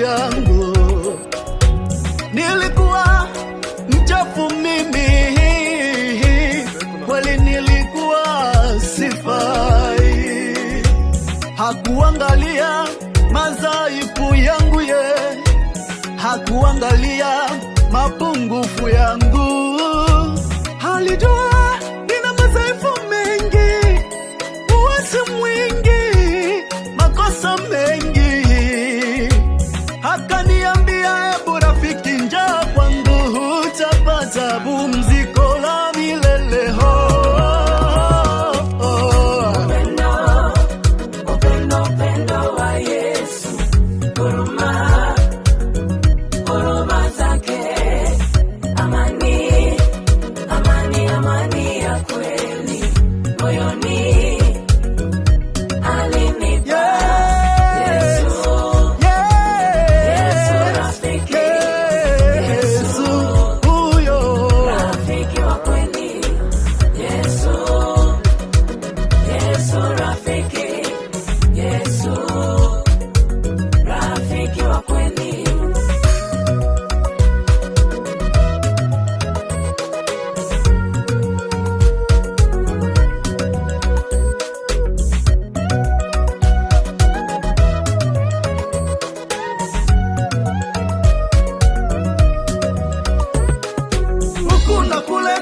yangu. Nilikuwa mchafu mimi, kweli nilikuwa sifai. Hakuangalia madhaifu yangu hakuangalia mapungufu yangu. Alijua nina madhaifu mengi, uasi mwingi, makosa mengi. Akaniambia, ebu rafiki, njoo kwangu, utapata pumziko la milele. Upendo wa Yesu, huruma zake, amani ya kweli moyoni alinipa.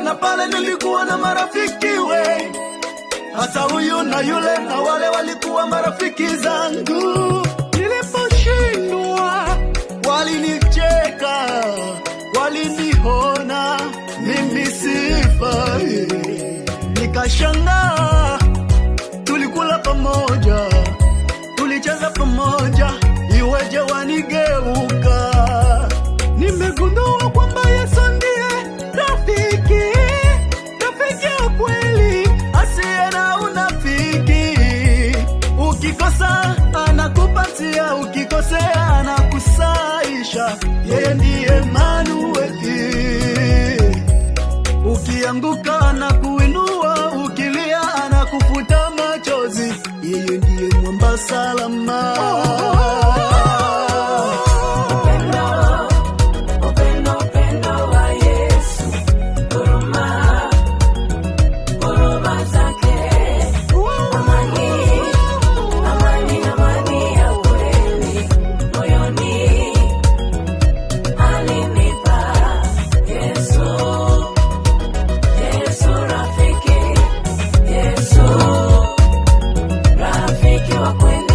Na pale nilikuwa na marafiki wengi, hata huyu na yule na wale walikuwa marafiki zangu. Niliposhindwa walinicheka, waliniona mimi sifai. Nikashangaa, tulikula pamoja, tulicheza pamoja, iweje wanigeuka? Nimegundua kwamba Yesu ndiye rafiki wa kweli, asiye na unafiki. Ukikosa anakupatia, ukikosea anakusaisha. Yeye ndiye Emanueli. Ukianguka anakuinua, ukilia anakufuta machozi. Yeye ndiye mwamba salama.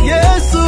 Yesu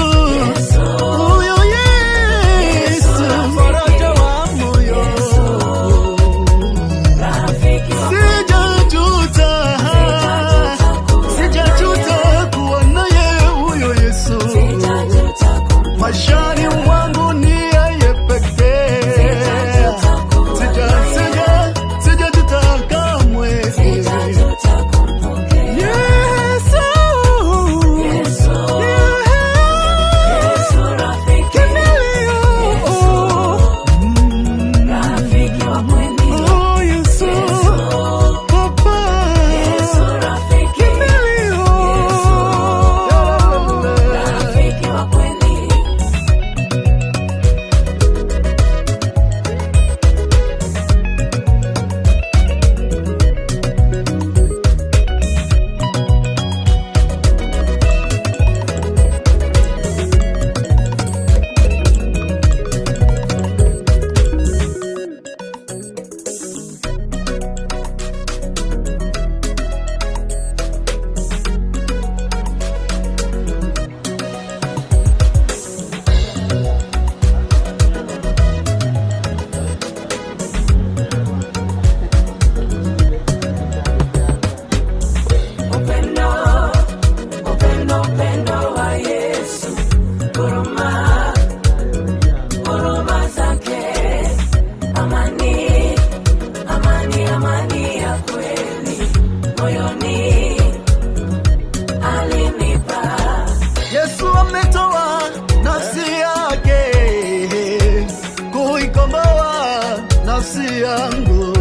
yangu.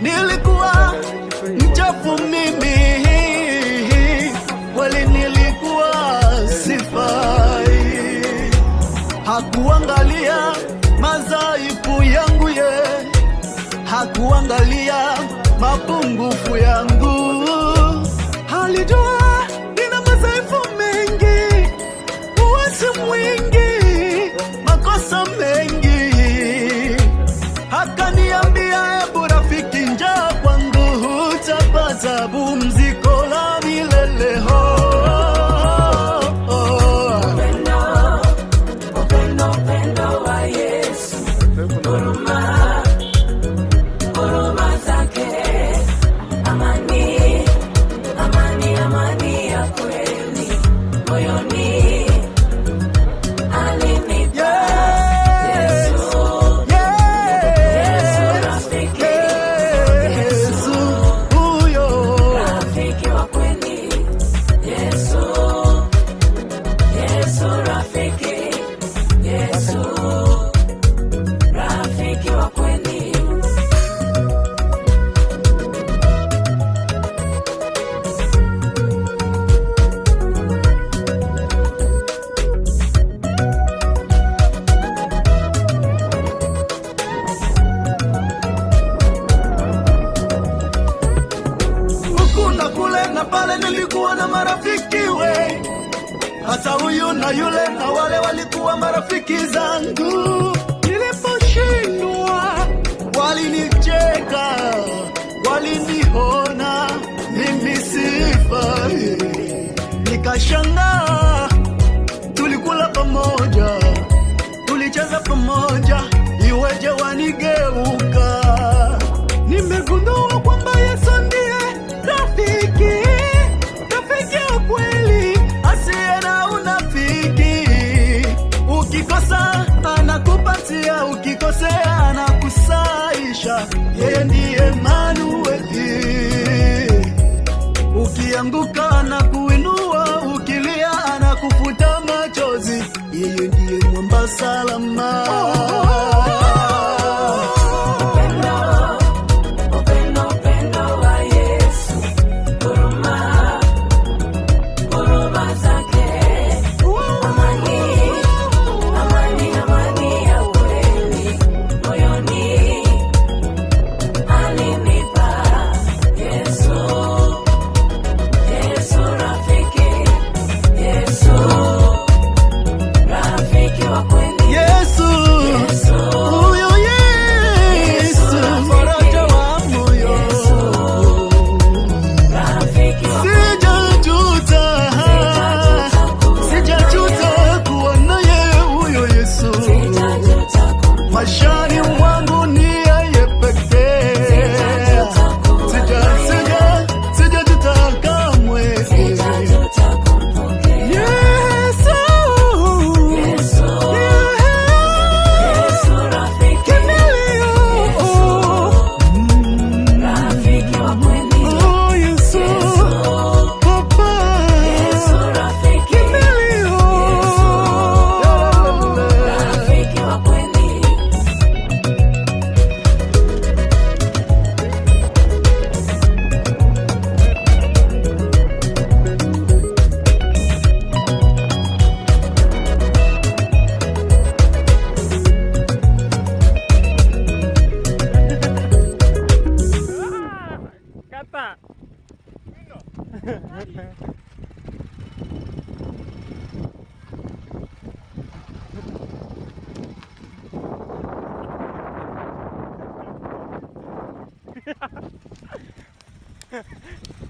Nilikuwa mchafu mimi, kweli nilikuwa sifai. Hakuangalia madhaifu yangu hakuangalia mapungufu yangu. Alijua nina madhaifu mengi, uasi mwingi, makosa mengi. Akaniambia, ebu rafiki, njoo kwangu, utapata pumziko la milele. Upendo wa Yesu, huruma zake, amani ya kweli moyoni alinipa. Yesu rafiki, Yesu huyo rafiki wa kweli, Yesu rafiki, Yesu rafiki wa kweli. Kule na pale nilikuwa na marafiki we, hata huyu na yule na wale walikuwa marafiki zangu. Niliposhindwa walinicheka, waliniona mimi sifai. Nikashangaa, tulikula pamoja, tulicheza pamoja, iweje wanigeuka? Nimegundua kwamba Yesu ndiye rafiki wa kweli, asiye na unafiki. Ukikosa anakupatia, ukikosea anakusaisha. Yeye ndiye Emanueli. Ukianguka anakuinua, ukilia anakufuta machozi. Yeye ndiye mwamba salama. Ha ha ha.